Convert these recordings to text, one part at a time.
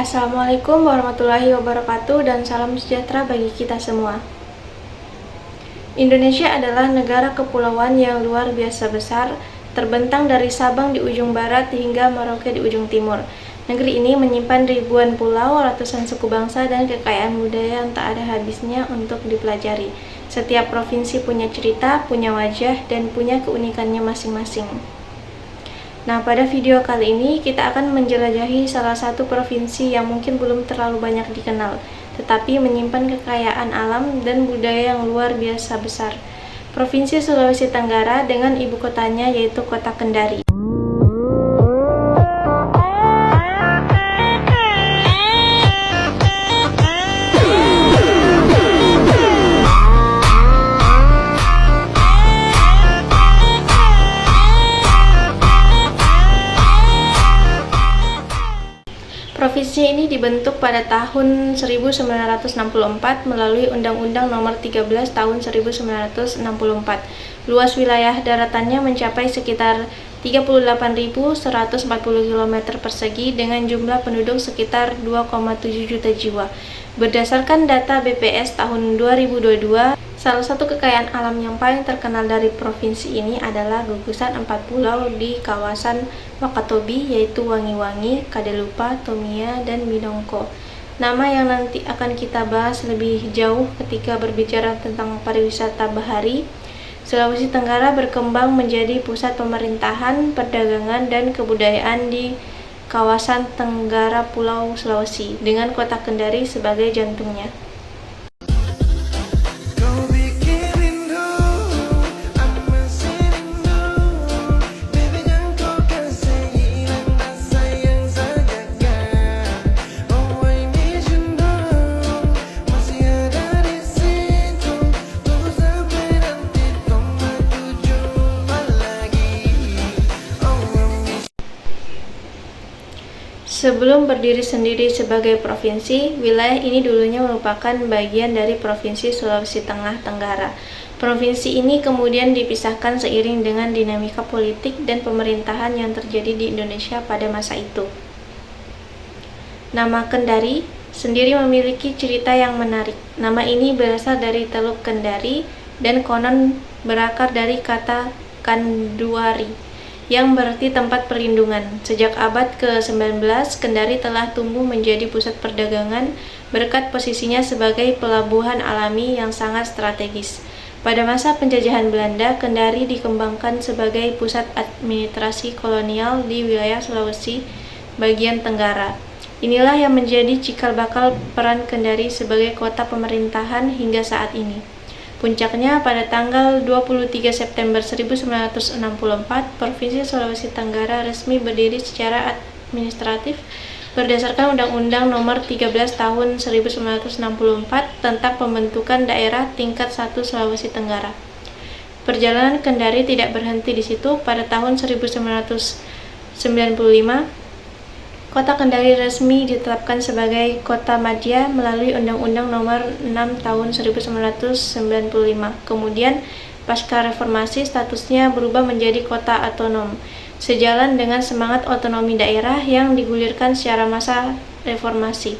Assalamualaikum warahmatullahi wabarakatuh dan salam sejahtera bagi kita semua. Indonesia adalah negara kepulauan yang luar biasa besar, terbentang dari Sabang di ujung barat hingga Merauke di ujung timur. Negeri ini menyimpan ribuan pulau, ratusan suku bangsa, dan kekayaan budaya yang tak ada habisnya untuk dipelajari. Setiap provinsi punya cerita, punya wajah, dan punya keunikannya masing-masing. Nah, pada video kali ini kita akan menjelajahi salah satu provinsi yang mungkin belum terlalu banyak dikenal, tetapi menyimpan kekayaan alam dan budaya yang luar biasa besar. Provinsi Sulawesi Tenggara dengan ibu kotanya yaitu Kota Kendari. Provinsi ini dibentuk pada tahun 1964 melalui Undang-Undang Nomor 13 Tahun 1964. Luas wilayah daratannya mencapai sekitar 38.140 km persegi dengan jumlah penduduk sekitar 2,7 juta jiwa. Berdasarkan data BPS tahun 2022, salah satu kekayaan alam yang paling terkenal dari provinsi ini adalah gugusan 4 pulau di kawasan Wakatobi, yaitu Wangi-Wangi, Kadalupa, Tomia, dan Minongko. Nama yang nanti akan kita bahas lebih jauh ketika berbicara tentang pariwisata bahari. Sulawesi Tenggara berkembang menjadi pusat pemerintahan, perdagangan, dan kebudayaan di kawasan Tenggara Pulau Sulawesi, dengan Kota Kendari sebagai jantungnya. Sebelum berdiri sendiri sebagai provinsi, wilayah ini dulunya merupakan bagian dari Provinsi Sulawesi Tengah Tenggara. Provinsi ini kemudian dipisahkan seiring dengan dinamika politik dan pemerintahan yang terjadi di Indonesia pada masa itu. Nama Kendari sendiri memiliki cerita yang menarik. Nama ini berasal dari Teluk Kendari dan konon berakar dari kata Kanduari, yang berarti tempat perlindungan. Sejak abad ke-19, Kendari telah tumbuh menjadi pusat perdagangan berkat posisinya sebagai pelabuhan alami yang sangat strategis. Pada masa penjajahan Belanda, Kendari dikembangkan sebagai pusat administrasi kolonial di wilayah Sulawesi bagian Tenggara. Inilah yang menjadi cikal bakal peran Kendari sebagai kota pemerintahan hingga saat ini. Puncaknya pada tanggal 23 September 1964, Provinsi Sulawesi Tenggara resmi berdiri secara administratif berdasarkan Undang-Undang Nomor 13 Tahun 1964 tentang pembentukan daerah tingkat 1 Sulawesi Tenggara. Perjalanan Kendari tidak berhenti di situ. Pada tahun 1995, Kota Kendari resmi ditetapkan sebagai kota madya melalui Undang-Undang Nomor 6 Tahun 1995. Kemudian, pasca reformasi, statusnya berubah menjadi kota otonom, sejalan dengan semangat otonomi daerah yang digulirkan secara masa reformasi.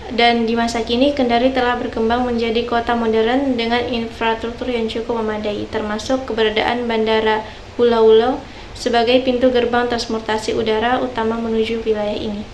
Dan di masa kini, Kendari telah berkembang menjadi kota modern dengan infrastruktur yang cukup memadai, termasuk keberadaan Bandara Pulau Ulo sebagai pintu gerbang transportasi udara utama menuju wilayah ini.